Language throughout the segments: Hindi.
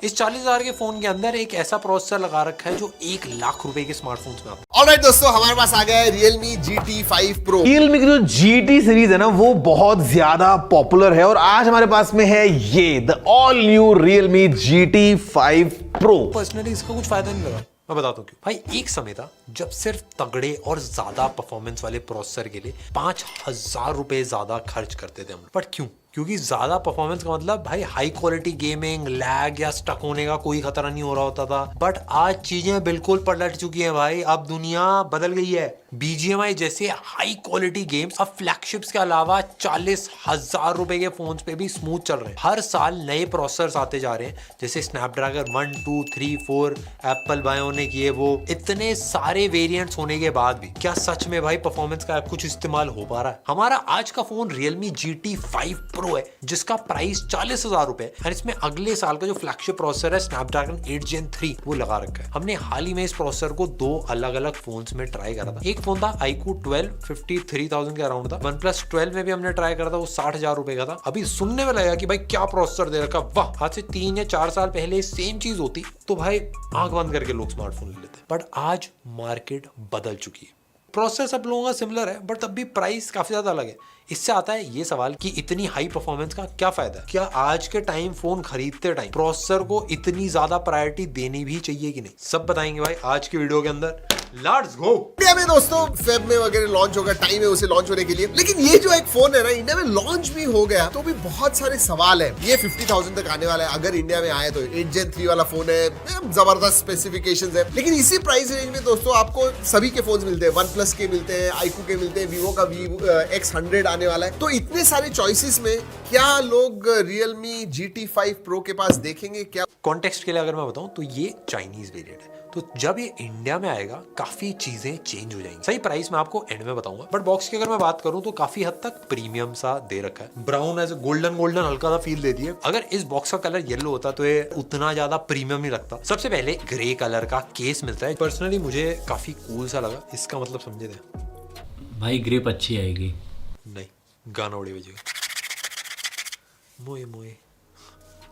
इस 40,000 के फोन के अंदर एक ऐसा प्रोसेसर लगा रखा है जो 1 लाख रुपए के स्मार्टफोन्स में आता है। ऑलराइट दोस्तों, हमारे पास आ गया है Realme GT5 Pro। Realme की जो GT सीरीज है ना वो बहुत ज्यादा पॉपुलर है और आज हमारे पास में है ये the all new Realme GT5 Pro। Personally इसका कुछ फायदा नहीं लगा, मैं बताता हूँ क्यों। भाई एक समय था जब सिर्फ तगड़े और ज्यादा परफॉर्मेंस वाले प्रोसेसर के लिए 5,000 रुपए ज्यादा खर्च करते थे हम। बट क्यों? क्योंकि ज्यादा परफॉर्मेंस का मतलब भाई हाई क्वालिटी गेमिंग, लैग या स्टक होने का कोई खतरा नहीं हो रहा होता था। बट आज चीजें बिल्कुल पलट चुकी हैं भाई, अब दुनिया बदल गई है। BGMI जैसे हाई क्वालिटी गेम्स अब फ्लैगशिप्स के अलावा 40,000 रुपए के फोन्स पे भी स्मूथ चल रहे हैं। हर साल नए प्रोसेसर्स आते जा रहे हैं, जैसे स्नैपड्रैगन 1, 2, 3, 4, एप्पल बायोनिक, ये वो इतने सारे वेरिएंट्स होने के बाद भी क्या सच में भाई परफॉर्मेंस का कुछ इस्तेमाल हो पा रहा है? हमारा आज का फोन Realme GT5 Pro है, जिसका प्राइस 40,000 रुपए है। इसमें अगले साल का जो फ्लैगशिप प्रोसेसर है स्नैपड्रैगन 8 Gen 3 वो लगा रखा है। हमने हाल ही में इस प्रोसेसर को 2 अलग अलग फोन्स में ट्राई करा था। एक फोन था iQOO 12 53,000 के अराउंड था। OnePlus 12 में भी हमने ट्राई करा था, वो 60,000 रुपए का था। अभी सुनने में लगा कि भाई क्या प्रोसेसर दे रखा, वाह। आज से 3 या 4 साल पहले सेम चीज होती तो भाई आंख बंद करके लोग स्मार्टफोन ले लेते। बट आज मार्केट बदल चुकी है। प्रोसेसर सब लोगों का सिमिलर है बट तब भी प्राइस काफी ज्यादा अलग है। इससे आता है ये सवाल कि इतनी हाई परफॉर्मेंस का क्या फायदा है? क्या आज के टाइम फोन खरीदते टाइम प्रोसेसर को इतनी ज्यादा प्रायोरिटी देनी भी चाहिए कि नहीं? सब बताएंगे भाई आज की वीडियो के अंदर। Let's go. इंडिया में दोस्तों फेब में वगैरह लॉन्च होगा, टाइम है उसे लॉन्च होने के लिए। लेकिन ये जो एक फोन है ना, इंडिया में लॉन्च भी हो गया तो भी बहुत सारे सवाल है। ये 50,000 तक आने वाला है अगर इंडिया में आए तो। 8 Gen 3 वाला फोन है, जबरदस्त स्पेसिफिकेशंस है। लेकिन इसी प्राइस रेंज में दोस्तों आपको सभी के फोन मिलते हैं। OnePlus के मिलते हैं, iQOO के मिलते हैं, Vivo का X100 आने वाला है। तो इतने सारे चॉइसेस में क्या लोग Realme GT5 Pro के पास देखेंगे? क्या कॉन्टेक्स्ट के लिए अगर मैं बताऊं तो ये चाइनीज वेरिएंट है, तो जब ये इंडिया में आएगा काफी चीजें चेंज हो जाएंगी। सही प्राइस मैं आपको एंड में बताऊंगा। बट बॉक्स की अगर मैं बात करूं तो काफी हद तक प्रीमियम सा दे रखा है। ब्राउन एज गोल्डन हल्का सा फील देती है। अगर इस बॉक्स का कलर येलो होता तो ये उतना ज्यादा प्रीमियम नहीं लगता। सबसे पहले ग्रे कलर का केस मिलता है, पर्सनली मुझे काफी कूल सा लगा। इसका मतलब समझे थे भाई, ग्रिप अच्छी आएगी। नहीं, गाना उड़े बजेगा मोए मोए।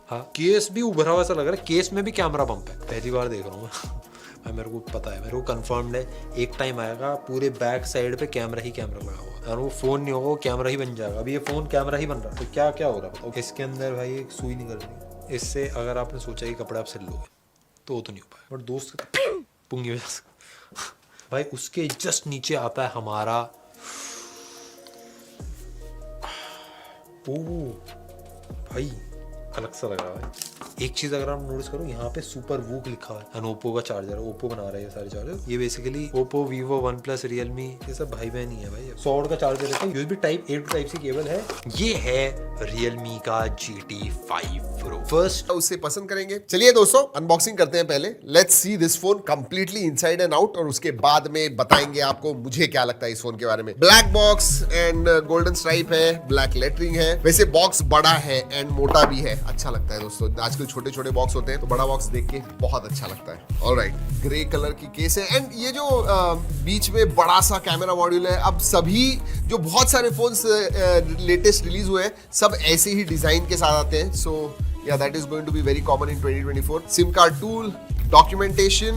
हाँ, केस भी उभरा हुआ सा लग रहा है। केस में भी कैमरा पंप है, पहली बार देख रहा हूँ मैं। मेरे को पता है, मेरे को कंफर्म्ड है। एक टाइम आएगा पूरे बैक साइड पे कैमरा ही कैमरा लगा हुआ, और वो फोन नहीं होगा, वो कैमरा ही बन जाएगा। अभी ये फोन कैमरा ही बन रहा है, तो क्या क्या हो रहा है बताओ? इसके अंदर भाई एक सुई निकल रही है। इससे अगर आपने सोचा कि कपड़े आप सिल लोगे तो वो तो नहीं हो पाया। बट दोस्त पुंगी वजह से भाई उसके जस्ट नीचे आता है हमारा भाई अलग सा लग रहा है। एक चीज अगर आप नोटिस करो, यहाँ पे सुपर वूक लिखा है। ओप्पो का चार्जर है, ओप्पो बना रहा है ये सारे चार्जर। ये basically Oppo, Vivo, OnePlus, Realme ये सब भाई बहन ही है भाई। 100 का चार्जर है, USB type A to Type C cable है। ये है Realme का GT5 Pro। फर्स्ट उसे पसंद करेंगे। चलिए दोस्तों अनबॉक्सिंग करते हैं पहले। Let's see this phone completely inside and out, और उसके बाद में बताएंगे आपको मुझे क्या लगता है इस फोन के बारे में। Black box and golden stripe है, ब्लैक लेटरिंग है। वैसे बॉक्स बड़ा है एंड मोटा भी है, अच्छा लगता है दोस्तों। आजकल छोटे छोटे बॉक्स होते हैं तो बड़ा बॉक्स देख के बहुत अच्छा लगता है। ऑलराइट, ग्रे कलर की केस है एंड ये जो बीच में बड़ा सा कैमरा मॉड्यूल है। अब सभी जो बहुत सारे फोन्स लेटेस्ट रिलीज हुए हैं सब ऐसे ही डिजाइन के साथ आते हैं। सो yeah, that is going to be very common in 2024. SIM card tool, documentation.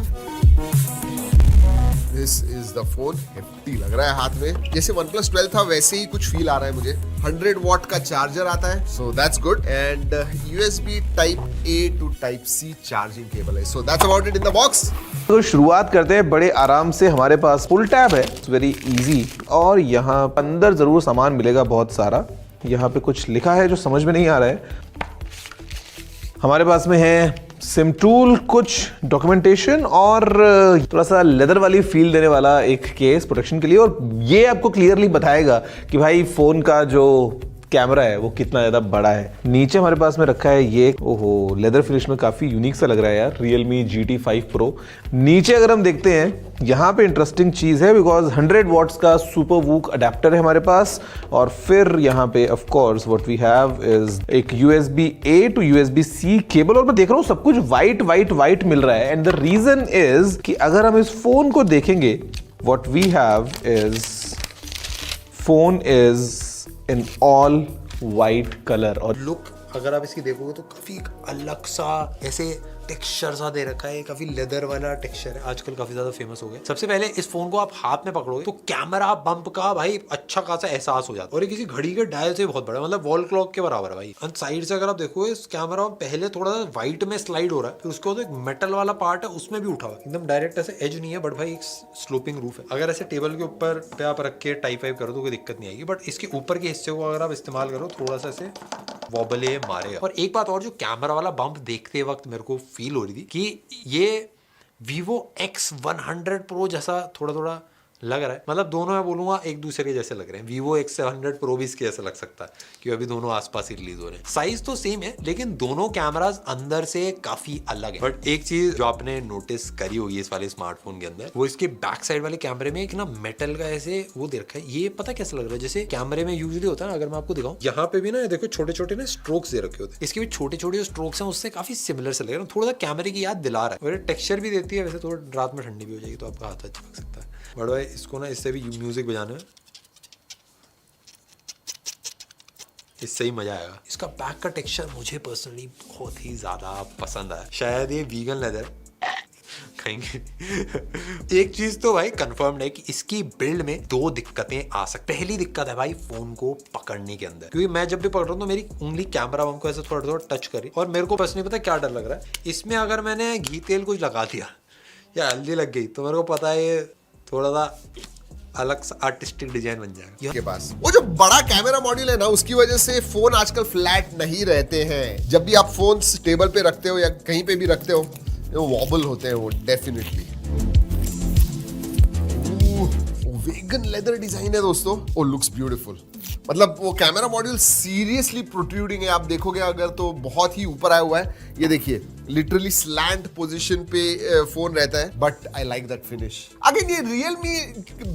This is the phone. hefty लग रहा है हाथ में। जैसे OnePlus 12 था वैसे ही कुछ फील आ रहा है मुझे। 100 वॉट का चार्जर आता है, so that's good. And USB Type A to Type C charging cable है। So that's about it in the box. तो शुरुआत करते हैं बड़े आराम से। हमारे पास फुल टैब है, इट्स वेरी इजी। और यहाँ अंदर जरूर सामान मिलेगा बहुत सारा। यहाँ पे कुछ लिखा है जो समझ में नहीं आ रहा है। हमारे पास में है सिम टूल, कुछ डॉक्यूमेंटेशन और थोड़ा सा लेदर वाली फील देने वाला एक केस प्रोटेक्शन के लिए। और ये आपको क्लियरली बताएगा कि भाई फोन का जो कैमरा है वो कितना ज्यादा बड़ा है। नीचे हमारे पास में रखा है ये, ओहो, लेदर फिनिश में काफी यूनिक सा लग रहा है यार, Realme GT5 Pro। नीचे अगर हम देखते हैं, यहाँ पे इंटरेस्टिंग चीज है बिकॉज 100 वॉट्स का सुपर वूक अडेप्टर है हमारे पास। और फिर यहाँ पे of course what we have is एक USB A to USB C cable. और मैं देख रहा हूँ सब कुछ वाइट मिल रहा है। एंड द रीजन इज कि अगर हम इस फोन को देखेंगे, what we have is phone is in all white colour. और लुक अगर आप इसकी देखोगे तो काफी अलग सा ऐसे टेक्सचर सा दे रखा है, काफी लेदर वाला टेक्सचर है, आजकल काफी ज्यादा फेमस हो गया। सबसे पहले इस फोन को आप हाथ में पकड़ोगे तो कैमरा बम्प का भाई अच्छा खासा एहसास हो जाता है, और ये किसी घड़ी के डायल से बहुत बड़ा, मतलब वॉल क्लॉक के बराबर है भाई। और साइड से अगर आप देखोगे इस कैमरा पहले थोड़ा सा व्हाइट में स्लाइड हो रहा है, फिर उसके बाद एक मेटल वाला पार्ट है उसमें भी उठा हुआ है, एकदम डायरेक्ट ऐसे एज नहीं है, बट भाई एक स्लोपिंग रूफ है। अगर ऐसे टेबल के ऊपर पे आप रख के टाइप वाइप करो तो कोई दिक्कत नहीं आएगी, बट इसके ऊपर के हिस्से को अगर आप इस्तेमाल करो थोड़ा सा ऐसे वॉबले मारेगा। और एक बात और, जो कैमरा वाला बम्प देखते वक्त मेरे को फील हो रही थी कि ये Vivo X100 Pro जैसा थोड़ा थोड़ा लग रहा है, मतलब दोनों मैं बोलूंगा एक दूसरे के जैसे लग रहे हैं। Vivo X700 Pro भी इसके जैसा लग सकता है क्योंकि अभी दोनों आसपास ही रिलीज हो रहे हैं। साइज तो सेम है लेकिन दोनों कैमरास अंदर से काफी अलग है। बट एक चीज जो आपने नोटिस करी होगी इस वाले स्मार्टफोन के अंदर, वो इसके बैक साइड वाले कैमरे में एक ना मेटल का ऐसे वो दे रखा है। ये पता कैसा लग रहा है, जैसे कैमरे में यूजुअली होता है ना, अगर मैं आपको दिखाऊं यहाँ पे भी ना देखो छोटे छोटे ना स्ट्रोक्स दे रखे होते हैं, इसके भी छोटे छोटे जो स्ट्रोक्स हैं उससे काफी सिमिलर से लग रहा है, थोड़ा सा कैमरे की याद दिला रहा है। और टेक्सचर भी देती है, वैसे थोड़ा रात में ठंडी भी हो जाएगी तो आपका हाथ चिपक सकता है। बट भाई इसको ना इससे भी म्यूजिक बजाने में इससे ही मजा आएगा। इसका बैक का टेक्सचर मुझे पर्सनली बहुत ही ज्यादा पसंद आया, शायद ये वीगन लेदर खाएंगे। एक चीज तो भाई कंफर्म्ड है कि इसकी बिल्ड में दो दिक्कतें आ सकती। पहली दिक्कत है भाई फोन को पकड़ने के अंदर, क्योंकि मैं जब भी पकड़ रहा हूँ तो मेरी उंगली कैमरा बम को ऐसे थोड़ा थोड़ा टच करी, और मेरे को पर्सनली पता क्या डर लग रहा है, इसमें अगर मैंने घी तेल कुछ लगा दिया या हल्दी लग गई तो मेरे को पता है ये थोड़ा सा अलग सा आर्टिस्टिक डिजाइन बन जाएगा। के पास वो जो बड़ा कैमरा मॉड्यूल है ना, उसकी वजह से फोन आजकल फ्लैट नहीं रहते हैं। जब भी आप फोन टेबल पे रखते हो या कहीं पे भी रखते हो, वो वॉबल होते हैं वो डेफिनेटली। वेगन लेदर डिजाइन है दोस्तों, ओ लुक्स ब्यूटीफुल। मतलब वो कैमरा मॉड्यूल सीरियसली प्रोट्रूडिंग है, आप देखोगे अगर तो बहुत ही ऊपर आया हुआ है। ये देखिए लिटरली स्लैंट पोजीशन पे फोन रहता है, but I like that finish. Again ये रियलमी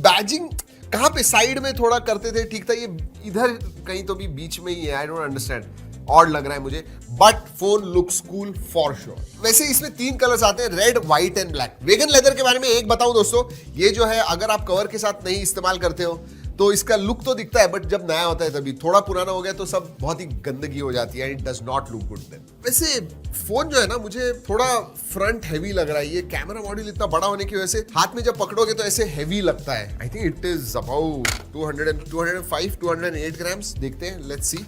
बैजिंग कहाँ पे साइड में थोड़ा करते थे, ठीक था, ये इधर कहीं तो भी बीच में ही है। आई डोंट अंडरस्टैंड, ऑड लग रहा है मुझे, but phone looks cool for sure. वैसे इसमें 3 कलर्स आते हैं, red, white and black. Vegan leather के बारे में एक बताऊं दोस्तों, ये जो है अगर आप कवर के साथ नहीं इस्तेमाल करते हो तो इसका लुक तो दिखता है, बट जब नया होता है तभी, थोड़ा पुराना हो गया तो सब बहुत ही गंदगी हो जाती है, it does not look good then. वैसे फोन जो है ना, मुझे थोड़ा फ्रंट हैवी लग रहा है। ये कैमरा मॉड्यूल इतना बड़ा होने की वजह से हाथ में जब पकड़ोगे तो ऐसे हैवी लगता है। आई think it is about 208 grams. देखते हैं, लेट्स सी।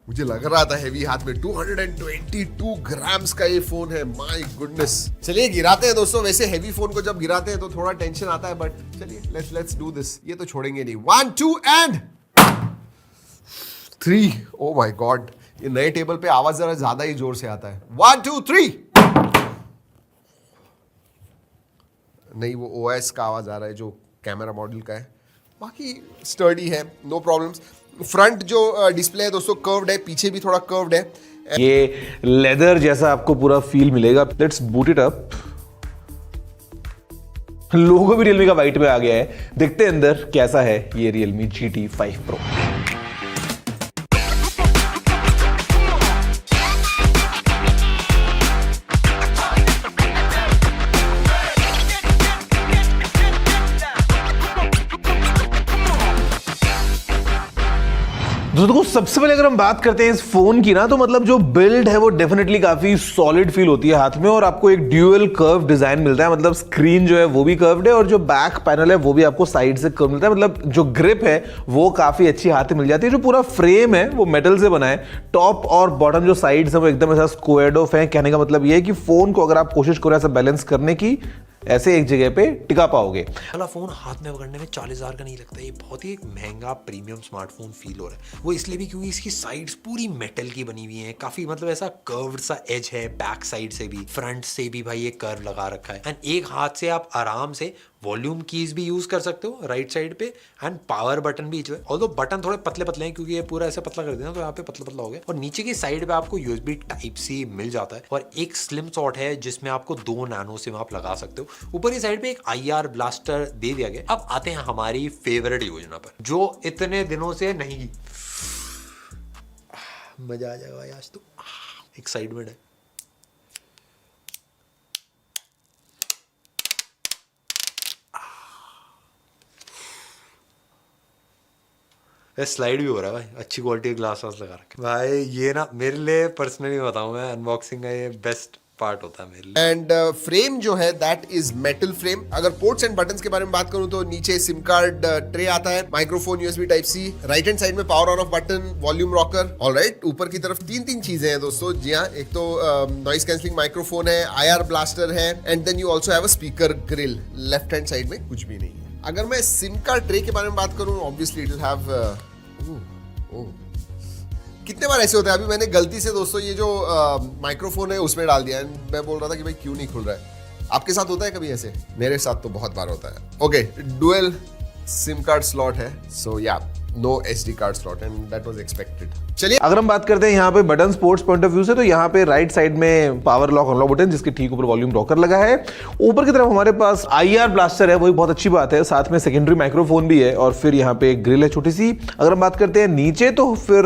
मुझे लग रहा था हेवी हाथ में, 222 ग्राम्स का ये फोन है, माय गुडनेस। चलिए गिराते हैं दोस्तों। वैसे हेवी फोन को जब गिराते हैं तो थोड़ा टेंशन आता है, बट चलिए लेट्स डू दिस। ये तो छोड़ेंगे नहीं। 1 2 एंड 3। ओ माय गॉड, ये नए टेबल पे आवाज जरा ज्यादा ही जोर से आता है। 1 2 3। नहीं, वो OS का आवाज आ रहा है जो कैमरा मॉड्यूल का है। बाकी स्टर्डी है, नो प्रॉब्लम्स। फ्रंट जो डिस्प्ले है दोस्तों कर्व्ड है, पीछे भी थोड़ा कर्व्ड है। ये लेदर जैसा आपको पूरा फील मिलेगा। Let's boot it up. Logo भी रियलमी का वाइट में आ गया है। देखते हैं अंदर कैसा है ये रियलमी GT 5 Pro। दोस्तों सबसे पहले अगर हम बात करते हैं इस फोन की ना, तो मतलब जो बिल्ड है वो डेफिनेटली काफी सॉलिड फील होती है हाथ में, और आपको एक ड्यूअल कर्व डिजाइन मिलता है। मतलब स्क्रीन जो है वो भी कर्व्ड है, और जो बैक पैनल है वो भी आपको साइड से कर्व मिलता है। मतलब जो ग्रिप है वो काफी अच्छी हाथ में मिल जाती है। जो पूरा फ्रेम है वो मेटल से बना है। टॉप और बॉटम जो साइड्स है वो एकदम ऐसा स्क्वायर्ड ऑफ है। कहने का मतलब ये है कि फोन को अगर आप कोशिश करो ऐसा बैलेंस करने की, ऐसे एक जगह पे टिका पाओगे। वाला फोन हाथ में पकड़ने में 40,000 का नहीं लगता। ये बहुत ही एक महंगा प्रीमियम स्मार्टफोन फील हो रहा है। वो इसलिए भी क्योंकि इसकी साइड्स पूरी मेटल की बनी हुई हैं, काफी मतलब ऐसा कर्व्ड सा एज है। बैक साइड से भी, फ्रंट से भी भाई ये कर्व लगा रखा है। एंड एक हाथ से आप आराम से वॉल्यूम कीज भी यूज कर सकते हो राइट साइड पे, एंड पावर बटन भी जो है, ऑल्दो बटन थोड़े पतले पतले हैं क्योंकि ये पूरा ऐसे पतला कर देना तो यहाँ पे पतला पतला हो गया। और नीचे की साइड पे आपको USB Type-C मिल जाता है, और एक स्लिम स्लॉट है जिसमें आपको 2 नैनो सिम आप लगा सकते हो। ऊपर की साइड पे एक IR ब्लास्टर दे दिया गया। अब आते हैं हमारी फेवरेट योजना पर, जो इतने दिनों से नहीं। मजा आ जाएगा भाई आज तो। एक्साइटमेंट है। स्लाइड भी हो रहा है भाई, अच्छी क्वालिटी के ग्लास लगा रखे भाई। ये ना मेरे लिए पर्सनली बताऊं मैं, अनबॉक्सिंग का ये बेस्ट पार्ट होता है मेरे लिए। एंड फ्रेम जो है दैट इज मेटल फ्रेम। अगर पोर्ट्स एंड बटन्स के बारे में बात करूं तो नीचे सिम कार्ड ट्रे आता है, microphone USB type C, right hand side में power on off button, volume rocker. Alright, ऊपर की तरफ तीन चीजें हैं दोस्तों। जी हाँ, एक तो नॉइस कैंसलिंग माइक्रोफोन है, IR ब्लास्टर है, and then you also have a speaker grill. Left hand side में कुछ भी नहीं है। अगर मैं सिम कार्ड ट्रे के बारे में बात करूं, ऑब्वियसली इट विल हैव कितने बार ऐसे होता है। अभी मैंने गलती से दोस्तों ये जो माइक्रोफोन है उसमें डाल दिया, एंड मैं बोल रहा था कि भाई क्यों नहीं खुल रहा है। आपके साथ होता है कभी ऐसे? मेरे साथ तो बहुत बार होता है। Okay, dual sim card slot है, so yeah no SD card slot, and that was expected. चलिए, अगर हम बात करते हैं यहाँ पे button sports point of view से, तो यहाँ पे राइट साइड में पावर लॉक अनलॉक बटन, जिसके ठीक ऊपर वॉल्यूम रॉकर लगा है। ऊपर की तरफ हमारे पास IR ब्लास्टर है, वही बहुत अच्छी बात है। साथ में सेकेंडरी माइक्रोफोन भी है, और फिर यहाँ पे एक ग्रिल है छोटी सी। अगर हम बात करते हैं नीचे, तो फिर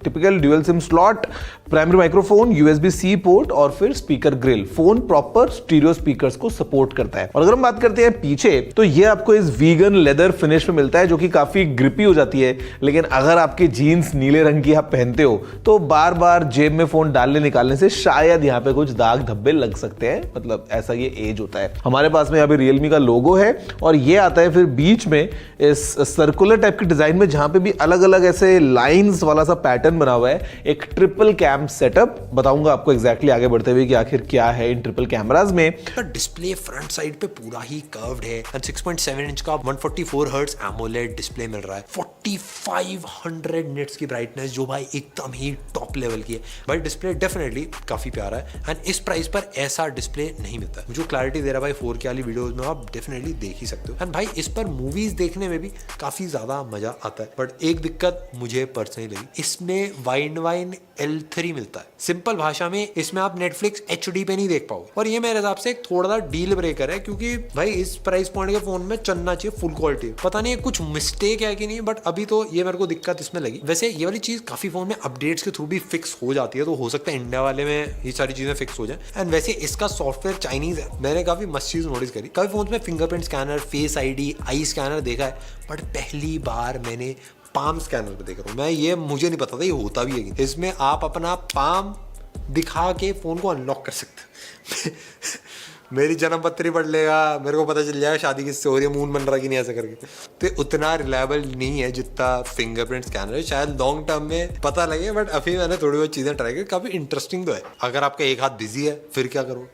typical dual SIM slot, primary microphone, USB-C port, और फिर speaker grill. Phone proper stereo speakers को सपोर्ट करता है। और अगर हम बात करते हैं पीछे, तो ये आपको इस वीगन लेदर फिनिश में मिलता है, जो कि काफी ग्रिपी हो जाती है। लेकिन अगर आपकी जीन्स नीले रंग की आप पहनते हो, तो बार बार जेब में फोन डालने निकालने से शायद यहाँ पे कुछ दाग धब्बे लग सकते हैं, मतलब ऐसा ये एज होता है। हमारे पास में यहाँ पे रियलमी का लोगो है, और ये आता है फिर बीच में इस सर्कुलर टाइप के डिजाइन में, जहां पे भी अलग अलग ऐसे लाइंस वाला सा पैटर्न बना हुआ है। एक ट्रिपल कैम सेटअप, बताऊंगा आपको एग्जैक्टली आगे बढ़ते हुए कि आखिर क्या है इन ट्रिपल कैमराज में। डिस्प्ले फ्रंट साइड पे पूरा ही कर्व्ड है, एंड 6.7 इंच का 144 हर्ट्ज एमोलेड डिस्प्ले मिल रहा है, 4500 निट्स की ब्राइटनेस, जो भाई एकदम ही टॉप लेवल की है। भाई डिस्प्ले डेफिनेटली काफी प्यारा है, एंड इस प्राइस पर ऐसा डिस्प्ले नहीं मिलता है। जो क्लैरिटी दे रहा है भाई 4K वाली वीडियोस में आप डेफिनेटली देख ही सकते हो, एंड भाई इस पर मूवीज देखने में भी काफी ज्यादा मजा आता है। बट एक दिक्कत मुझे पर्सनली लगी, इसमें वाइन L3 मिलता है। सिंपल भाषा में इसमें आप नेटफ्लिक्स HD पे नहीं देख पाओगे, और ये मेरे हिसाब से एक थोड़ा सा डील ब्रेकर है, क्योंकि भाई इस प्राइस पॉइंट के फोन में चलना चाहिए फुल क्वालिटी। पता नहीं कुछ मिस्टेक है कि नहीं, बट अभी तो ये मेरे को दिक्कत इसमें लगी। वैसे ये वाली चीज काफी फोन में अपडेट्स के थ्रू भी फिक्स हो जाती है, तो हो सकता है इंडिया वाले में ये सारी चीजें फिक्स हो जाए। एंड वैसे इसका सॉफ्टवेयर चाइनीज है। मैंने काफी मस्त चीज नोटिस करी, काफी फोन में फिंगरप्रिंट स्कैनर, फेस ID, आई स्कैनर देखा है, बट पहली बार मैंने पाम स्कैनर पे देख रहा हूँ मैं। ये मुझे नहीं पता था ये होता भी है। इसमें आप अपना पाम दिखा के फोन को अनलॉक कर सकते मेरी जन्म पत्री पढ़ लेगा, मेरे को पता चल जाएगा शादी किससे हो रही है, मून बन रहा कि नहीं, ऐसा करके। तो उतना रिलायबल नहीं है जितना फिंगरप्रिंट स्कैनर है। शायद लॉन्ग टर्म में पता लगे, बट अभी मैंने थोड़ी बहुत चीज़ें ट्राई की, काफ़ी इंटरेस्टिंग तो है। अगर आपका एक हाथ बिजी है फिर क्या करो।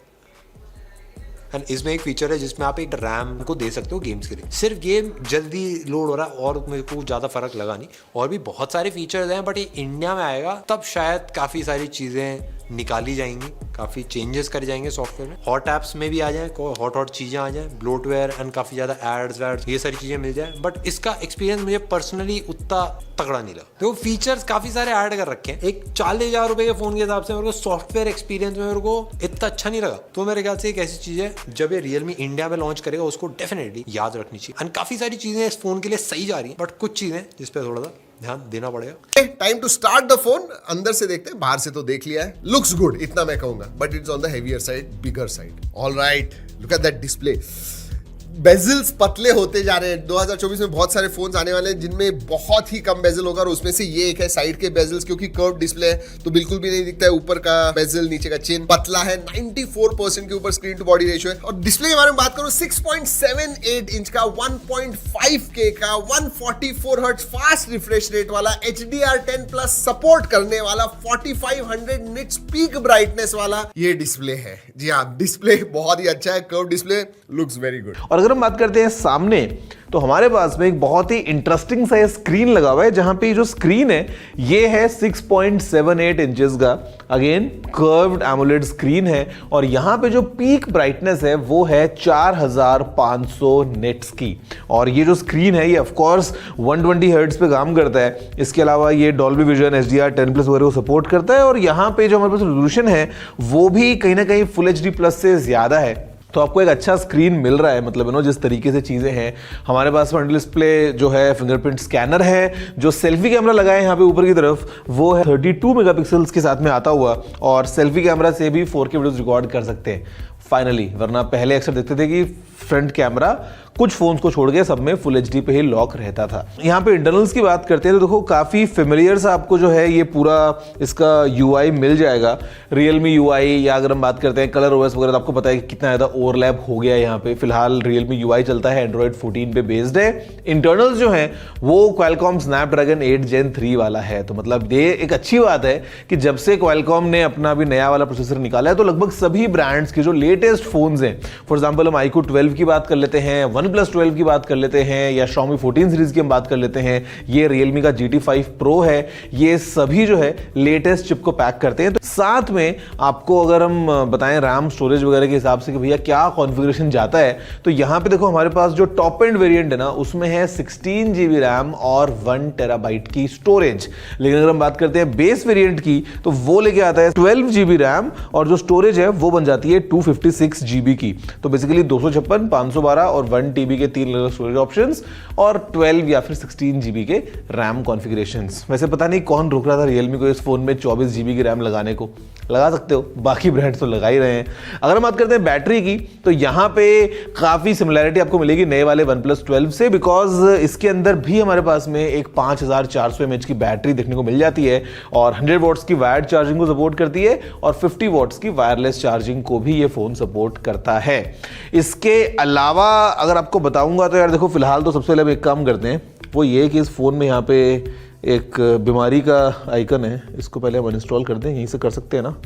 एंड इसमें एक फीचर है जिसमें आप एक रैम को दे सकते हो गेम्स के लिए। सिर्फ गेम जल्दी लोड हो रहा है, और मेरे को ज़्यादा फर्क लगा नहीं। और भी बहुत सारे फीचर्स हैं, बट ये इंडिया में आएगा तब शायद काफ़ी सारी चीज़ें निकाली जाएंगी, काफ़ी चेंजेस करे जाएंगे सॉफ्टवेयर में। हॉट ऐप्स में भी आ जाए, हॉट चीज़ें आ जाए, ब्लोटवेयर एंड काफ़ी ज़्यादा एड्स वैड्स, ये सारी चीज़ें मिल जाए। बट इसका एक्सपीरियंस मुझे पर्सनली उतना तगड़ा नहीं लगा। तो फीचर्स काफ़ी सारे ऐड कर रखे हैं। एक 40,000 रुपये के फ़ोन के हिसाब से मेरे को सॉफ्टवेयर एक्सपीरियंस में मेरे को इतना अच्छा नहीं लगा। तो मेरे ख्याल से एक ऐसी चीज़ है, जब ये रियलमी इंडिया में लॉन्च करेगा उसको डेफिनेटली याद रखनी चाहिए। एंड काफ़ी सारी चीज़ें इस फोन के लिए सही जा रही हैं, बट कुछ चीज़ें जिस पर थोड़ा सा ध्यान देना पड़ेगा। Time to start the phone. अंदर से देखते हैं, बाहर से तो देख लिया है। लुक्स गुड, इतना मैं कहूंगा, but it's on the heavier side, bigger side. Alright, look at that display. Bezels पतले होते जा रहे हैं। 2024 में बहुत सारे फोन्स आने वाले हैं जिनमें बहुत ही कम बेजल होगा, और उसमें से ये एक है। साइड के बेजल्स क्योंकि कर्व डिस्प्ले है तो बिल्कुल भी नहीं दिखता है। ऊपर का बेजल, नीचे का चिन पतला है। 94% के ऊपर स्क्रीन टू बॉडी रेशियो है। और डिस्प्ले के बारे में बात करूं, 6.78 इंच का 1.5K का 144 हर्ट्ज फास्ट रिफ्रेश रेट वाला HDR10+ सपोर्ट करने वाला 4500 निट्स पीक ब्राइटनेस वाला ये डिस्प्ले है। जी हाँ, डिस्प्ले बहुत ही अच्छा है। Curve display looks very good. और अगर हम बात करते हैं सामने, तो हमारे पास में एक बहुत ही इंटरेस्टिंग सा स्क्रीन लगा हुआ है, जहां पे जो स्क्रीन है ये है 6.78 इंचेस का, अगेन कर्व्ड एमोलेड स्क्रीन है। और यहां पे जो पीक ब्राइटनेस है वो है 4500 निट्स की। और ये जो स्क्रीन है ये ऑफ कोर्स 120 हर्ट्ज पे काम करता है। इसके अलावा ये डॉल्बी विजन, HDR10+ वगैरह को सपोर्ट करता है। और यहां पे जो हमारे पास रेजोल्यूशन है वो भी कहीं ना कहीं फुल HD+ से ज्यादा है। तो आपको एक अच्छा स्क्रीन मिल रहा है, मतलब जिस तरीके से चीज़ें हैं। हमारे पास फ्रंट डिस्प्ले जो है, फिंगरप्रिंट स्कैनर है, जो सेल्फी कैमरा लगा है यहाँ पे ऊपर की तरफ वो है 32 मेगापिक्सल्स के साथ में आता हुआ, और सेल्फी कैमरा से भी 4K वीडियोस रिकॉर्ड कर सकते हैं फाइनली। वरना पहले अक्सर देखते थे कि फ्रंट कैमरा कुछ फोन्स को छोड़ के सब में फुल एचडी पे ही लॉक रहता था। यहाँ पे इंटरनल्स की बात करते हैं तो देखो काफी फेमिलियर सा आपको जो है ये पूरा इसका यूआई मिल जाएगा। Realme यूआई, या अगर हम बात करते हैं कलर ओएस वगैरह, तो आपको पता है कि कितना ज्यादा ओवरलैप हो गया है यहाँ पे। फिलहाल Realme यूआई चलता है एंड्रॉइड 14 पे बेस्ड है। इंटरनल्स जो है वो Qualcomm Snapdragon 8 Gen 3 वाला है, तो मतलब ये एक अच्छी बात है कि जब से Qualcomm ने अपना भी नया वाला प्रोसेसर निकाला है तो लगभग सभी ब्रांड्स के जो लेटेस्ट फोन्स हैं, फॉर एग्जांपल हम iQOO 12 की बात कर लेते हैं, OnePlus 12 की बात कर लेते हैं, या Xiaomi 14 सीरीज की हम बात कर लेते हैं, ये Realme का GT5 Pro है, ये सभी जो है लेटेस्ट चिप को पैक करते हैं। तो साथ में आपको अगर हम बताएं रैम स्टोरेज वगैरह के हिसाब से कि भैया क्या कॉन्फ़िगरेशन जाता है, तो यहाँ पे देखो हमारे पास जो टॉप एंड वेरिएंट है ना उसमें है 16 GB रैम और 1 TB की स्टोरेज। लेकिन अगर हम बात करते हैं बेस वेरिएंट की तो वो लेके आता है 12 GB रैम और जो स्टोरेज है वो बन जाती है 256 GB की। तो बेसिकली 256, 512 और 1 TB के 3 अलग स्टोरेज ऑप्शंस और 12 या फिर 16 GB के रैम कॉन्फ़िगरेशंस। वैसे पता नहीं कौन रोक रहा था Realme को इस फोन में 24 GB की रैम लगाने को, लगा सकते हो, बाकी ब्रांड्स तो लगा ही रहे हैं। अगर हम बात करते हैं बैटरी की तो यहाँ पे काफी सिमिलैरिटी आपको मिलेगी नए वाले OnePlus 12 से, बिकॉज इसके अंदर भी हमारे पास में एक 5400 mAh की बैटरी देखने को मिल जाती है और 100 वॉट्स की वायर्ड चार्जिंग को सपोर्ट करती है और 50 वॉट्स की वायरलेस चार्जिंग को भी ये फोन सपोर्ट करता है। इसके अलावा अगर आपको बताऊंगा तो यार देखो फिलहाल तो सबसे पहले एक काम करते हैं, वो ये कि इस फोन में यहाँ पे एक बीमारी का आइकन है, इसको पहले हम अनइंस्टॉल कर दें। यहीं से कर सकते हैं ना,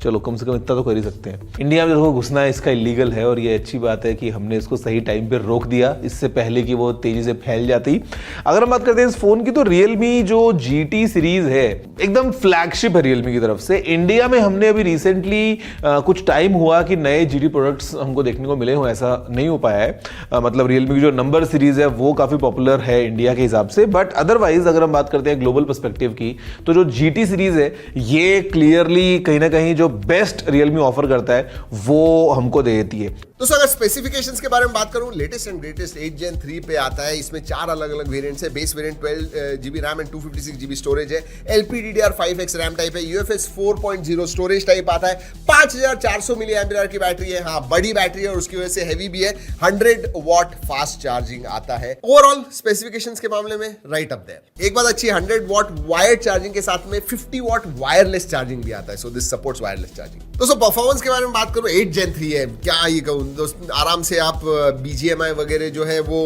चलो कम से कम इतना तो कर ही सकते हैं। इंडिया में देखो घुसना इसका इलीगल है और ये अच्छी बात है कि हमने इसको सही टाइम पे रोक दिया, इससे पहले कि वो तेजी से फैल जाती। अगर हम बात करते हैं इस फोन की तो Realme जो GT सीरीज है एकदम फ्लैगशिप है Realme की तरफ से। इंडिया में हमने अभी रिसेंटली कुछ टाइम हुआ कि नए GT प्रोडक्ट्स हमको देखने को मिले हो, ऐसा नहीं हो पाया है। मतलब Realme की जो नंबर सीरीज है वो काफी पॉपुलर है इंडिया के हिसाब से, बट अदरवाइज अगर हम बात करते हैं ग्लोबल पर्सपेक्टिव की तो जो GT सीरीज है ये क्लियरली कहीं ना कहीं जो बेस्ट Realme ऑफर करता है वो हमको दे देती है। दोस्तों अगर स्पेसिफिकेशंस के बारे में बात करूं, लेटेस्ट एंड ग्रेटेस्ट 8 Gen 3 पे आता है। इसमें 4 अलग अलग वेरिएंट्स है। Base variant 12 GB RAM and 256 GB storage है। LPDDR5X रैम टाइप है। UFS 4.0 स्टोरेज टाइप आता है। 5400 mAh की बैटरी है। हाँ, बड़ी बैटरी है और उसकी वजह से हैवी भी है। 100 वॉट फास्ट चार्जिंग आता है। ओवरऑल स्पेसिफिकेशंस के मामले में राइट अप देयर। एक बात अच्छी है, 100 वॉट वायर्ड चार्जिंग के साथ में 50 वॉट वायरलेस चार्जिंग भी आता है। So this supports wireless charging. दोस्तों परफॉर्मेंस के बारे में बात करूं, 8 Gen 3 है, क्या ये कहूं दोस्त, आराम से आप BGMI वगैरह जो है वो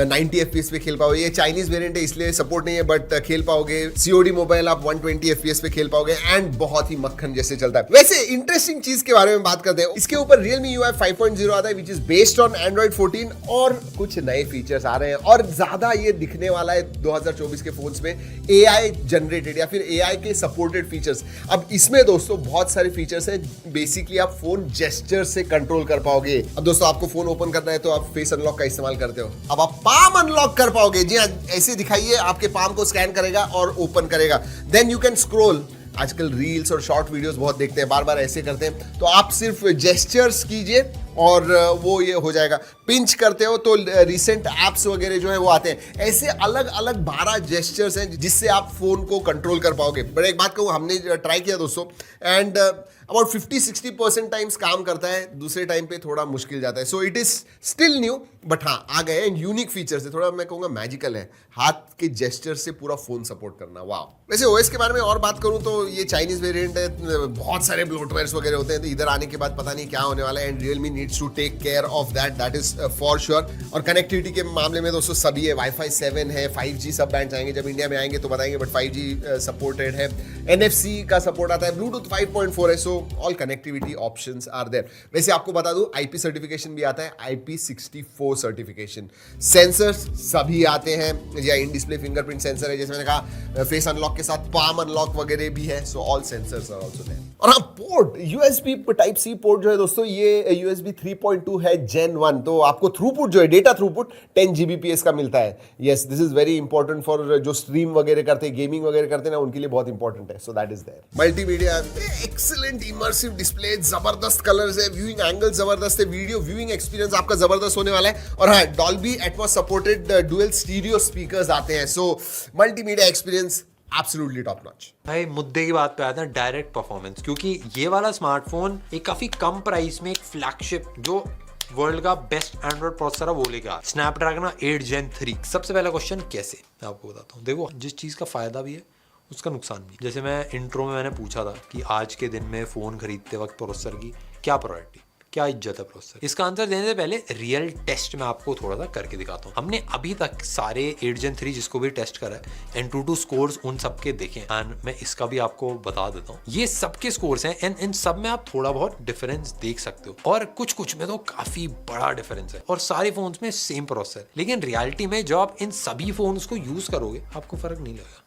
90 FPS पे खेल पाओगे। ये चाइनीज वेरिएंट है इसलिए सपोर्ट नहीं है, बट खेल पाओगे। COD मोबाइल आप 120 FPS पे खेल पाओगे एंड बहुत ही मक्खन जैसे चलता है। वैसे इंटरेस्टिंग चीज के बारे में बात करते हैं, इसके ऊपर Realme UI 5.0 आता है, which is based on Android 14 और कुछ नए फीचर्स आ रहे हैं और ज्यादा ये दिखने वाला है 2024 के फोन्स में AI जनरेटेड या फिर AI के सपोर्टेड फीचर्स। अब इसमें दोस्तों बहुत सारे फीचर्स हैं। बेसिकली आप फोन जेस्चर से कंट्रोल कर पाओगे। अब दोस्तों आपको फोन ओपन करना है तो आप फेस अनलॉक का इस्तेमाल करते हो, अब आप पाम अनलॉक कर पाओगे। जी हाँ, ऐसे दिखाइए, आपके पाम को स्कैन करेगा और ओपन करेगा। Then you can scroll. आजकल रील्स और शॉर्ट वीडियोस बहुत देखते हैं, बार बार ऐसे करते हैं, तो आप सिर्फ जेस्चर्स कीजिए और वो ये हो जाएगा। पिंच करते हो तो रिसेंट एप्स वगैरह जो है वो आते हैं। ऐसे अलग अलग 12 जेस्चर्स हैं जिससे आप फोन को कंट्रोल कर पाओगे। बट एक बात कहूँ, हमने ट्राई किया दोस्तों एंड अबाउट 50-60% टाइम्स काम करता है, दूसरे टाइम पे थोड़ा मुश्किल जाता है। So it is still new, but हाँ आ गए एंड यूनिक फीचर्स है, थोड़ा मैं कहूँगा मैजिकल है। हाथ के जेस्चर से पूरा फोन सपोर्ट करना, वाह। वैसे ओएस के बारे में और बात करूँ तो ये चाइनीज वेरिएंट है, बहुत सारे ब्लोटवेयर्स वगैरह होते हैं, तो इधर आने के बाद पता नहीं क्या होने वाला है and Realme needs to take care of that is for sure. और कनेक्टिविटी के मामले में दोस्तों सभी है, Wi-Fi 7 है, 5G सब बैंड्स आएंगे, जब इंडिया में आएंगे तो बताएंगे, बट 5G सपोर्टेड है। NFC का सपोर्ट आता है, Bluetooth 5.4 है, so all connectivity options are there. वैसे आपको बता दूं IP सर्टिफिकेशन भी आता है, IP64 सर्टिफिकेशन। सेंसर्स सभी आते हैं, या इन डिस्प्ले फिंगरप्रिंट सेंसर है, जैसे मैंने कहा फेस अनलॉक के साथ पाम अनलॉक वगैरह भी है, so all sensors are also there. और हाँ, पोर्ट USB Type-C पोर्ट जो है दोस्तों, ये USB 3.2 है Gen 1, तो आपको थ्रूपुट जो है, डेटा थ्रूपुट 10 Gbps का मिलता है। Yes, this is very important for जो स्ट्रीम वगैरह करते हैं, गेमिंग वगैरह करते हैं ना, उनके लिए बहुत इंपॉर्टेंट है। So that is there. Multimedia excellent immersive display, जबरदस्त कलर्स है, व्यूइंग एंगल जबरदस्त है, वीडियो व्यूइंग एक्सपीरियंस आपका जबरदस्त होने वाला है। और हाँ, Dolby Atmos supported dual stereo speakers आते हैं, so multimedia experience absolutely top notch. भाई मुद्दे की बात पे आता है, डायरेक्ट परफॉर्मेंस, क्योंकि ये वाला स्मार्टफोन एक काफी कम प्राइस में एक फ्लैगशिप जो वर्ल्ड का बेस्ट एंड्रॉइड प्रोसेसर है वो लेगा स्नैपड्रैगन 8 Gen 3। सबसे पहला क्वेश्चन कैसे, मैं आपको बताता हूँ। देखो, जिस चीज़ का फायदा भी है उसका नुकसान भी। जैसे मैं इंट्रो में मैंने पूछा था कि आज के दिन में फ़ोन खरीदते वक्त प्रोसेसर की क्या प्रायोरिटी, क्या इज्जत है प्रोसेसर। इसका आंसर देने से पहले रियल टेस्ट में आपको थोड़ा सा करके दिखाता हूँ। हमने अभी तक सारे 8 Gen 3 जिसको भी टेस्ट करा है AnTuTu स्कोर्स उन सबके देखे एंड मैं इसका भी आपको बता देता हूँ। ये सबके स्कोर्स हैं एंड इन सब में आप थोड़ा बहुत डिफरेंस देख सकते हो और कुछ में तो काफी बड़ा डिफरेंस है और सारे फोन्स में सेम प्रोसेसर। लेकिन रियलिटी में जब आप इन सभी फोन्स को यूज करोगे आपको फर्क नहीं लगेगा,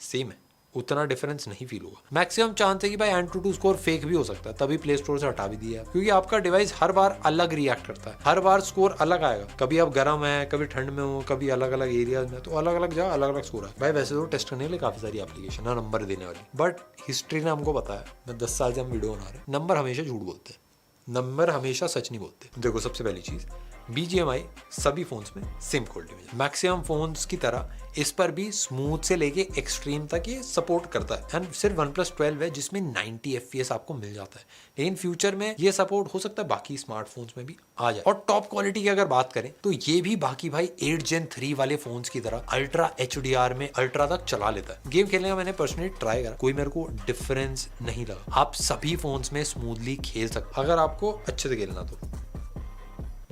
सेम है, उतना डिफरेंस नहीं फील होगा। मैक्सिमम चांस है कि भाई AnTuTu स्कोर फेक भी हो सकता है, तभी प्ले स्टोर से हटा भी दिया है, क्योंकि आपका डिवाइस हर बार अलग रिएक्ट करता है, हर बार स्कोर अलग आएगा। कभी आप गर्म है, कभी ठंड में हो, कभी अलग अलग एरियाज में, तो अलग अलग जगह अलग अलग स्कोर है। भाई वैसे तो टेस्ट करने के लिए काफी सारी एप्लीकेशन है नंबर देने वाली, बट हिस्ट्री ने हमको बताया, मैं 10 साल से हम वीडियो बना रहे हैं, नंबर हमेशा झूठ बोलते हैं, नंबर हमेशा सच नहीं बोलते। देखो, सबसे पहली चीज BGMI सभी फोन्स में सेम क्वालिटी में, मैक्सिमम फोन्स की तरह इस पर भी स्मूथ से लेके एक्सट्रीम तक ये सपोर्ट करता है एंड सिर्फ OnePlus 12 है जिसमें 90 FPS आपको मिल जाता है। लेकिन फ्यूचर में ये सपोर्ट हो सकता है बाकी स्मार्टफोन्स में भी आ जाए। और टॉप क्वालिटी की अगर बात करें तो ये भी बाकी भाई 8 Gen 3 वाले फोन्स की तरह अल्ट्रा HDR में अल्ट्रा तक चला लेता है। गेम खेलने का मैंने पर्सनली ट्राई करा, कोई मेरे को डिफरेंस नहीं लगा। आप सभी फोन्स में स्मूथली खेल सकते अगर आपको अच्छे से खेलना तो,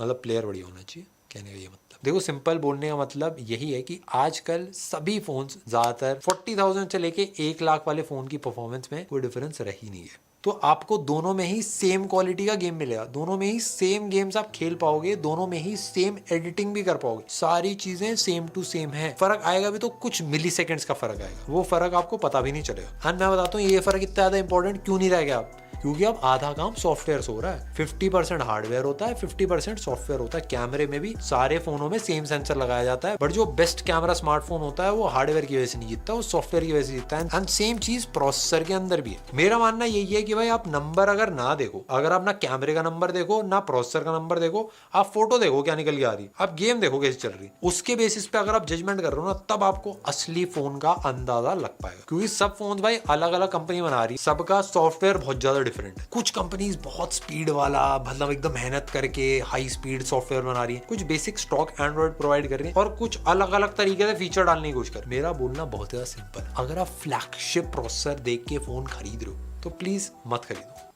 मतलब प्लेयर बढ़िया होना चाहिए, कहने का ये मतलब। देखो, सिंपल बोलने का मतलब यही है कि आजकल सभी फोन्स ज्यादातर 40,000 से लेके 1 लाख वाले फोन की परफॉर्मेंस में कोई डिफरेंस रही नहीं है। तो आपको दोनों में ही सेम क्वालिटी का गेम मिलेगा, दोनों में ही सेम गेम्स आप खेल पाओगे, दोनों में ही सेम एडिटिंग भी कर पाओगे, सारी चीजें सेम टू सेम है। फर्क आएगा भी तो कुछ मिली सेकेंड्स का फर्क आएगा, वो फर्क आपको पता भी नहीं चलेगा। एंड मैं बताता हूँ ये फर्क इतना ज्यादा इंपॉर्टेंट क्यों नहीं रह गया आप, क्योंकि अब आधा काम सॉफ्टवेयर से हो रहा है। 50% हार्डवेयर होता है, 50% सॉफ्टवेयर होता है। कैमरे में भी सारे फोनों में सेम सेंसर लगाया जाता है, बट जो बेस्ट कैमरा स्मार्टफोन होता है वो हार्डवेयर की वजह से नहीं जीतता, वो सॉफ्टवेयर की वजह से जीतता है। एंड सेम चीज प्रोसेसर के अंदर भी है। मेरा मानना यही है कि भाई आप नंबर अगर ना देखो, अगर आप ना कैमरे का नंबर देखो ना प्रोसेसर का नंबर देखो, आप फोटो देखो क्या निकल के आ रही, आप गेम देखो कैसे चल रही, उसके बेसिस पे अगर आप जजमेंट कर रहे हो ना, तब आपको असली फोन का अंदाजा लग पाएगा। क्योंकि सब फोन भाई अलग अलग कंपनी बना रही है, सबका सॉफ्टवेयर बहुत ज्यादा डिफरेंट है। कुछ कंपनीज बहुत स्पीड वाला, मतलब एकदम मेहनत करके हाई स्पीड सॉफ्टवेयर बना रही है, कुछ बेसिक स्टॉक एंड्रॉइड प्रोवाइड कर रही है और कुछ अलग अलग तरीके से फीचर डालने की कोशिश कर। मेरा बोलना बहुत ज्यादा सिंपल, अगर आप फ्लैगशिप प्रोसेसर देख के फोन खरीद रहे हो तो प्लीज मत खरीदो,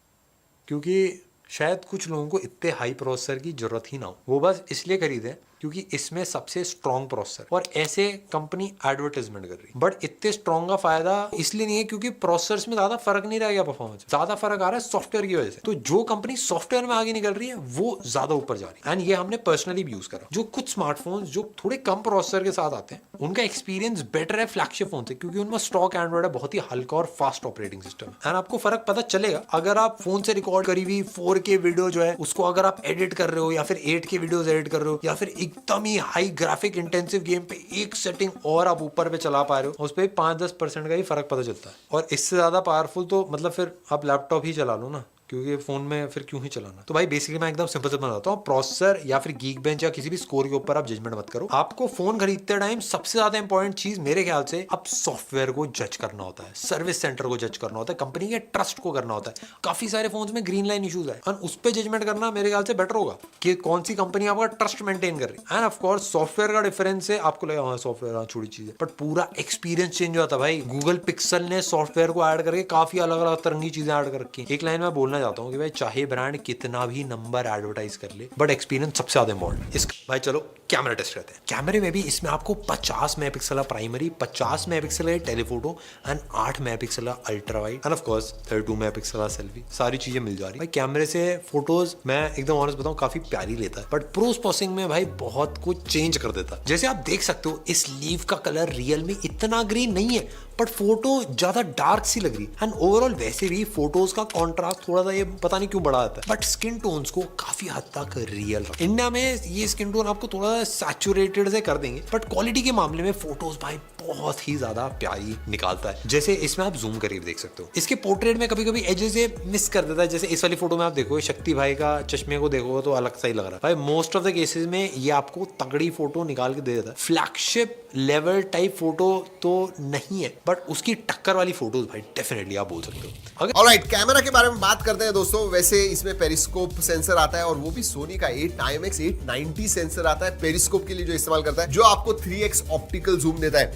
क्योंकि शायद कुछ लोगों को इतने हाई प्रोसेसर की जरूरत ही ना हो, वो बस इसलिए खरीदे क्योंकि इसमें सबसे स्ट्रॉन्ग प्रोसेसर, और ऐसे कंपनी एडवर्टाइजमेंट कर रही है। बट इतने स्ट्रॉन्ग का फायदा इसलिए नहीं है क्योंकि प्रोसेसर्स में ज्यादा फर्क नहीं रह गया परफॉर्मेंस, ज्यादा फर्क आ रहा है सॉफ्टवेयर की वजह से। तो जो कंपनी सॉफ्टवेयर में आगे निकल रही है वो ज्यादा ऊपर जा रही है। एंड ये हमने पर्सनली भी यूज करा। जो कुछ स्मार्टफोन्स जो थोड़े कम प्रोसेसर के साथ आते हैं उनका एक्सपीरियंस बेटर है फ्लैगशिप फोन से, क्योंकि उनमें स्टॉक एंड्रॉइड है, बहुत ही हल्का और फास्ट ऑपरेटिंग सिस्टम है। एंड आपको फर्क पता चलेगा अगर आप फोन से रिकॉर्ड करी हुई 4K वीडियो जो है उसको अगर आप एडिट कर रहे हो, या फिर 8K वीडियोस एडिट कर रहे हो, या फिर एकदम ही हाई ग्राफिक इंटेंसिव गेम पे एक सेटिंग और आप ऊपर पे चला पा रहे हो, उस पर 5-10% का ही फर्क पता चलता है। और इससे ज्यादा पावरफुल तो मतलब फिर आप लैपटॉप ही चला लो ना, क्योंकि फोन में फिर क्यों ही चलाना। तो भाई बेसिकली मैं एकदम सिंपल से बताता हूँ, प्रोसेसर या फिर गीकबेंच या किसी भी स्कोर के ऊपर आप जजमेंट मत करो। आपको फोन खरीदते टाइम सबसे ज्यादा इंपॉर्टेंट चीज मेरे ख्याल से अब सॉफ्टवेयर को जज करना होता है, सर्विस सेंटर को जज करना होता है, कंपनी के ट्रस्ट को करना होता है। काफी सारे फोन्स में ग्रीन लाइन इश्यूज है और उस पर जजमेंट करना मेरे ख्याल से बेटर होगा कि कौन सी कंपनी आपका ट्रस्ट मेंटेन कर रही है। एंड ऑफ कोर्स सॉफ्टवेयर का डिफरेंस है, आपको लगेगा हाँ सॉफ्टवेयर छोटी चीज है, बट पूरा एक्सपीरियंस चेंज होता है भाई। गूगल पिक्सल ने सॉफ्टवेयर को ऐड करके काफी अलग अलग तरह की चीजें ऐड कर रखी है। एक लाइन में बोलना चाहता हूँ कि भाई चाहे ब्रांड कितना भी नंबर एडवर्टाइज कर ले, बट एक्सपीरियंस सबसे ज्यादा इंपॉर्टेंट। इस भाई चलो कैमरा टेस्ट करते हैं। कैमरे में भी इसमें आपको 50 मेगापिक्सल प्राइमरी, 50 मेगापिक्सल है telephoto and 8 megapixel ultra wide end of course 32 megapixel selfie, सारी चीजें मिल जा रही है। भाई कैमरे से फोटोज मैं एकदम ऑनेस्ट बताऊं काफी प्यारी लेता है, बट प्रोस प्रोसेसिंग में भाई बहुत कुछ चेंज कर देता है। जैसे आप देख सकते हो इस लीफ का कलर रियल में इतना ग्रीन नहीं है, बट फोटो ज्यादा डार्क सी लग रही है। एंड ओवरऑल वैसे भी फोटोज का कॉन्ट्रास्ट थोड़ा सा ये पता नहीं क्यों बढ़ा जाता है, बट स्किन टोन्स को काफी हद तक रियल रखा। इंडिया में ये स्किन टोन आपको थोड़ा सैचुरेटेड से कर देंगे, बट क्वालिटी के मामले में फोटोज भाई बहुत ही ज्यादा प्यारी निकालता है। जैसे इसमें आप जूम करके देख सकते हो, इसके पोर्ट्रेट में कभी कभी एजेस ये मिस कर देता है। जैसे इस वाली फोटो में आप देखो, शक्ति भाई का चश्मे को देखोगे तो अलग सा ही लग रहा है भाई। मोस्ट ऑफ द केसेस में ये आपको तगड़ी फोटो निकाल के दे देता है। फ्लैगशिप लेवल टाइप फोटो तो नहीं है, बट उसकी टक्कर वाली फोटोज भाई डेफिनेटली आप बोल सकते हो। ऑलराइट, कैमरा के बारे में बात करते हैं दोस्तों। वैसे इसमें पेरिस्कोप सेंसर आता है और वो भी सोनी का 8IMX 890 सेंसर आता है पेरिस्कोप के लिए जो इस्तेमाल करता है, जो आपको 3x ऑप्टिकल जूम देता है।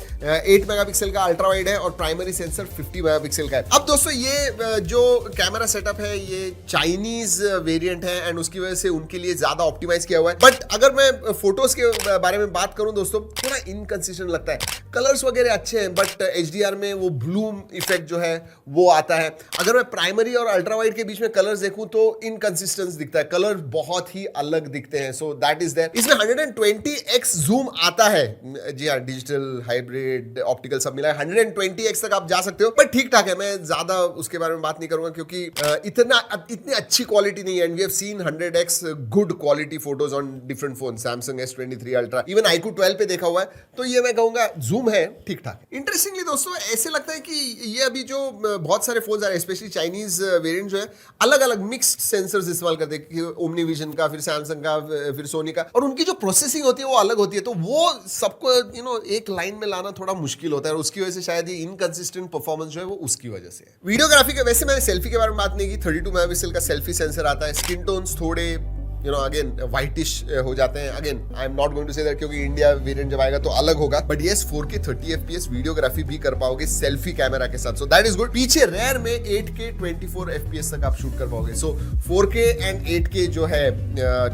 8 मेगापिक्सल का अल्ट्रा वाइड है और प्राइमरी सेंसर 50 मेगापिक्सल का है। अब दोस्तों ये जो कैमरा सेटअप है ये चाइनीज वेरिएंट है एंड उसकी वजह से उनके लिए ज्यादा ऑप्टिमाइज किया हुआ है। बट अगर मैं फोटोज के बारे में बात करूं दोस्तों, थोड़ा इनकंसिस्टेंट लगता है। कलर्स वगैरह अच्छे हैं बट HDR में वो ब्लूम इफेक्ट जो है वो आता है। अगर मैं प्राइमरी और अल्ट्रा वाइड के बीच में कलर्स देखूं तो इनकंसिस्टेंस दिखता है, कलर बहुत ही अलग दिखते हैं। So that is there. इसमें 120x जूम आता है। जी हाँ, डिजिटल हाइब्रिड ऑप्टिकल सब मिला है। 120x तक आप जा सकते हो, बट ठीक ठाक है। मैं ज्यादा उसके बारे में बात नहीं करूंगा क्योंकि इतनी अच्छी क्वालिटी नहीं है। And we have seen 100x good quality photos on different phone, Samsung S23 ultra, even iQOO 12 पे देखा हुआ है। तो ये मैं कहूंगा जूम है ठीक ठाक। इंटरेस्टिंगली दोस्तों ऐसे लगता है कि ये अभी जो बहुत सारे फोन आ रहे हैं, स्पेशली चाइनीज वेरिएंट जो है, अलग अलग मिक्स्ड सेंसर्स इस्तेमाल करते हैं। ओमनी विजन का, फिर सैमसंग का, फिर सोनी का, और उनकी जो प्रोसेसिंग होती है वो अलग होती है। तो वो सबको एक लाइन में लाना थोड़ा मुश्किल होता है और उसकी वजह से शायद ये इनकंसिस्टेंट परफॉर्मेंस जो है वो उसकी वजह से है। वीडियोग्राफी के वैसे मैंने सेल्फी के बारे में बात नहीं की। 32 मेगापिक्सल का सेल्फी सेंसर आता है। स्किन टोन्स थोड़े अगेन व्हाइटिश हो जाते हैं। Again I am not going to say that क्योंकि इंडिया वेरिएंट जब आएगा तो अलग होगा, but yes 4K 30 FPS videography भी कर पाओगे सेल्फी कैमरा के साथ। सो दैट इज गुड। पीछे रेयर में 8K 24 FPS तक आप शूट कर पाओगे। सो 4K एंड 8K जो है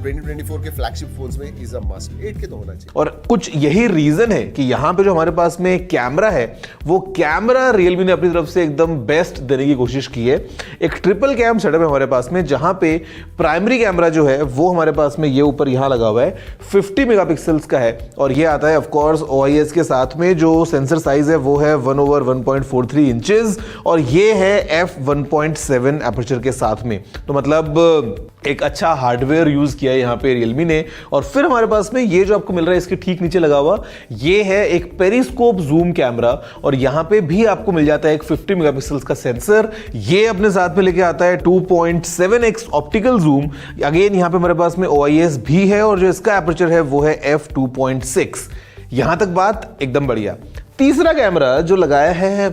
2024 के फ्लैगशिप फोन्स में इज अ मस्ट। 8K तो होना चाहिए। और कुछ यही रीजन है कि यहां पे जो हमारे पास में कैमरा है वो कैमरा रियलमी ने अपनी तरफ से एकदम बेस्ट देने की कोशिश की है। एक ट्रिपल कैम सेटअप है हमारे पास में, जहां पे प्राइमरी कैमरा जो है वो हमारे पास में ये ऊपर यहां लगा हुआ है, 50 मेगापिक्सल्स का है। और ये आता है ऑफ कोर्स OIS के साथ में। जो सेंसर साइज है वो है 1/1.43 इंचेस और ये है f1.7 एपर्चर के साथ में। तो मतलब एक अच्छा हार्डवेयर यूज किया है यहां पे रियलमी ने। और फिर हमारे पास में ये जो आपको मिल रहा है इसके ठीक नीचे लगा हुआ, ये है एक पेरिस्कोप जूम कैमरा और यहां पे भी आपको मिल जाता है एक 50 मेगापिक्सल्स का सेंसर। ये अपने साथ में लेके आता है 2.7x ऑप्टिकल जूम। अगेन यहां पे हमारे पास में OIS भी है और जो इसका एपर्चर है वो है f2.6। यहां तक बात एकदम बढ़िया। तीसरा कैमरा जो लगाया है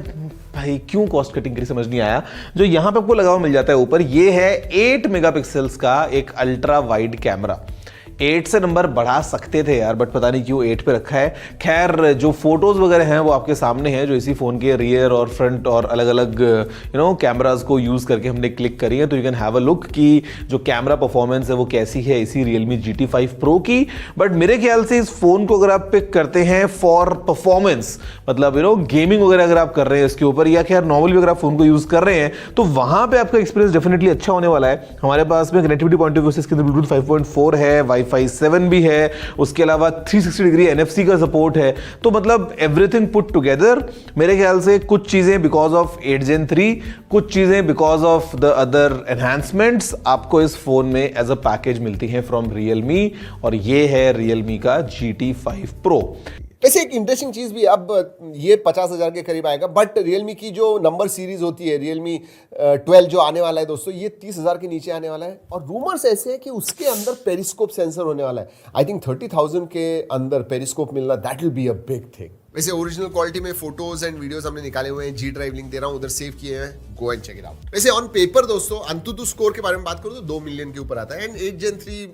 भाई, क्यों कॉस्ट कटिंग करी समझ नहीं आया, जो यहां पे आपको लगा हुआ मिल जाता है ऊपर, ये है 8 मेगापिक्सल्स का एक अल्ट्रा वाइड कैमरा। 8 से नंबर बढ़ा सकते थे यार, बट पता नहीं क्यों 8 पे रखा है। खैर जो फोटोज वगैरह हैं वो आपके सामने हैं, जो इसी फोन के रियर और फ्रंट और अलग अलग कैमराज को यूज करके हमने क्लिक करी है। तो you can have a look कि जो कैमरा परफॉर्मेंस है वो कैसी है इसी Realme GT5 Pro की। बट मेरे ख्याल से इस फोन को अगर आप पिक करते हैं फॉर परफॉर्मेंस, मतलब गेमिंग वगैरह अगर आप कर रहे हैं इसके ऊपर, या खैर नॉर्मली अगर आप फोन को यूज कर रहे हैं, तो वहां पे आपका एक्सपीरियंस डेफिनेटली अच्छा होने वाला है। हमारे पास में कनेक्टिविटी पॉइंट ऑफ व्यू से इसके अंदर ब्लूटूथ 5.4 है, Wi-Fi 7 भी है, उसके अलावा 360 डिग्री NFC का सपोर्ट है। तो मतलब एवरीथिंग पुट टुगेदर मेरे ख्याल से कुछ चीजें बिकॉज ऑफ 8 Gen 3, कुछ चीजें because of the other enhancements आपको इस फोन में एज अ पैकेज मिलती हैं फ्रॉम Realme, और ये है Realme का GT5 Pro। वैसे एक इंटरेस्टिंग चीज भी, अब ये 50,000 के करीब आएगा, बट Realme की जो नंबर सीरीज होती है Realme 12 जो आने वाला है दोस्तों, ये 30,000 के नीचे आने वाला है। और रूमर्स ऐसे हैं कि उसके अंदर पेरिस्कोप सेंसर होने वाला है। आई थिंक 30,000 के अंदर पेरिस्कोप मिलना, that will be a big thing. वैसे ओरिजिनल क्वालिटी में फोटोज एंड वीडियोस हमने निकाले हुए हैं, G ड्राइव लिंक दे रहा हूं, उधर सेव किए हैं, go and check it out. वैसे ऑन पेपर दोस्तों अंतुतु स्कोर के बारे में बात करूं तो 2 मिलियन के ऊपर आता है एंड 8 Gen 3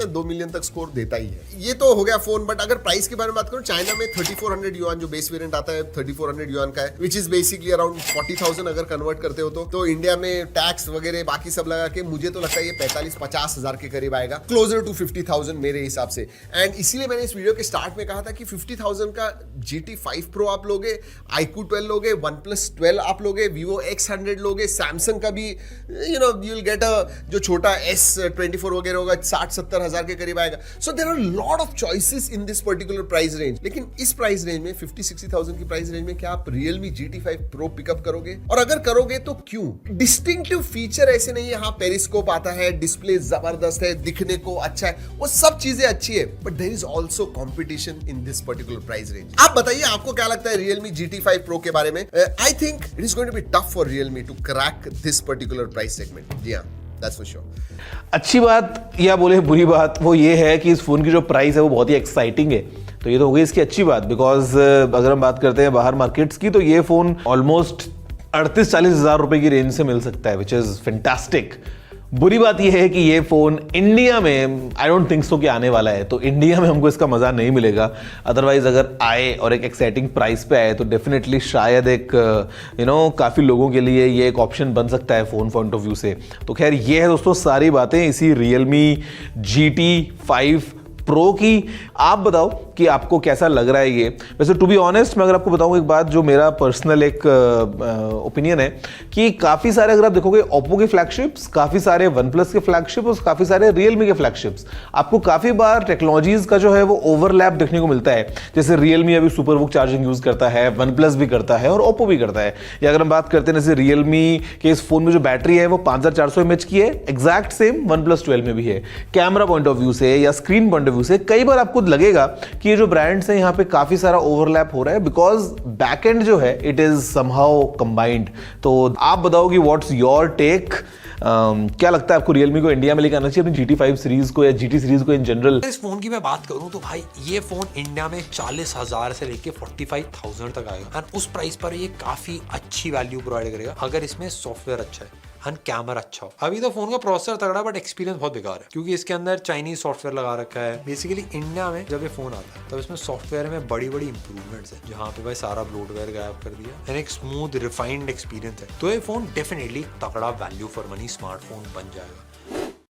2 मिलियन तक स्कोर देता ही है। ये तो हो गया फोन, बट अगर प्राइस के बारे में बात करूं, चाइना में 3400 युआन जो बेस वेरिएंट आता है 3400 युआन का है, विच इज बेसिकली अराउंड 40,000 अगर कन्वर्ट करते हो तो इंडिया में टैक्स वगैरह बाकी सब लगा के मुझे तो लगता है ये 45-50 हजार के करीब आएगा, क्लोजर टू 50,000 मेरे हिसाब से। एंड इसीलिए मैंने इस वीडियो के स्टार्ट में कहा था कि 50,000 का GT5 Pro आप लोगे, iQOO 12 लोगे, OnePlus 12 आप लोगे, Vivo X100 लोगे, सैमसंग का भी यू विल गेट अ जो छोटा S24 वगैरह होगा 60-70 70,000 के करीब आएगा. So there are a lot of choices in this particular price range. लेकिन इस प्राइस रेंज में 50-60,000 की प्राइस रेंज में क्या आप Realme GT5 Pro पिकअप करोगे? और अगर करोगे तो क्यों? डिस्टिंक्टिव फीचर ऐसे नहीं है, हाँ पेरिस्कोप आता है, डिस्प्ले जबरदस्त है, दिखने को अच्छा है, वो सब चीजें अच्छी है, but there is also competition in this particular price range. आप बताइए आपको क्या लगता है Realme GT5 Pro के बारे में? I think it is going to be tough for Realme to crack this particular price segment. जी हाँ, दैट्स फॉर श्योर. अच्छी बात या बोले बुरी बात वो ये है कि इस फोन की जो प्राइस है वो बहुत ही एक्साइटिंग है. तो ये तो हो गई इसकी अच्छी बात, बिकॉज अगर हम बात करते हैं बाहर मार्केट्स की तो ये फोन ऑलमोस्ट 38-40 हजार रुपए की रेंज से मिल सकता है, विच इज फैंटास्टिक. बुरी बात यह है कि ये फोन इंडिया में आई डोंट थिंक सो कि आने वाला है, तो इंडिया में हमको इसका मजा नहीं मिलेगा. अदरवाइज अगर आए और एक एक्साइटिंग प्राइस पे आए तो डेफिनेटली शायद एक काफी लोगों के लिए ये एक ऑप्शन बन सकता है फोन पॉइंट ऑफ व्यू से. तो खैर ये है दोस्तों सारी बातें इसी Realme GT5 Pro की. आप बताओ कि आपको कैसा लग रहा है ये. वैसे टू बी ऑनेस्ट मैं अगर आपको बताऊं एक बात जो मेरा पर्सनल एक ओपिनियन है कि काफ़ी सारे अगर आप देखोगे ओप्पो के फ्लैगशिप्स, काफ़ी सारे OnePlus के फ्लैगशिप और काफ़ी सारे Realme के फ्लैगशिप्स, आपको काफ़ी बार टेक्नोलॉजीज का जो है वो ओवरलैप देखने को मिलता है. जैसे Realme अभी सुपरबुक चार्जिंग यूज़ करता है, OnePlus भी करता है और ओप्पो भी करता है. या अगर हम बात करते हैं जैसे Realme के इस फोन में जो बैटरी है वो 5400 mAh की है, एग्जैक्ट सेम OnePlus 12 में भी है. कैमरा पॉइंट ऑफ व्यू से या स्क्रीन पॉइंट ऑफ व्यू से कई बार आपको लगेगा कि ये जो ब्रांड्स हैं यहाँ पे काफी सारा ओवरलैप हो रहा है, बिकॉज बैकएंड जो है इट इज समहाउ कंबाइंड. तो आप बताओ कि व्हाट्स योर टेक. क्या लगता है आपको Realme को इंडिया में लेकर आना चाहिए अपनी GT5 सीरीज को या GT सीरीज को इन जनरल? इस फोन की मैं बात करूं तो भाई ये फोन इंडिया में 40,000 से लेके 45,000 तक आएगा एंड उस प्राइस पर ये काफी अच्छी वैल्यू प्रोवाइड करेगा अगर इसमें सॉफ्टवेयर अच्छा है एंड कैमरा अच्छा हो. अभी तो फोन का प्रोसेसर तगड़ा बट एक्सपीरियंस बहुत बेकार है क्योंकि इसके अंदर चाइनीज सॉफ्टवेयर लगा रखा है. बेसिकली इंडिया में जब ये फोन आता है तब इसमें सॉफ्टवेयर में बड़ी बड़ी इंप्रूवमेंट्स है जहाँ पे भाई सारा ब्लोटवेयर गायब कर दिया एंड एक स्मूथ रिफाइंड एक्सपीरियंस है. तो ये फोन डेफिनेटली तगड़ा वैल्यू फॉर मनी स्मार्टफोन बन जाएगा.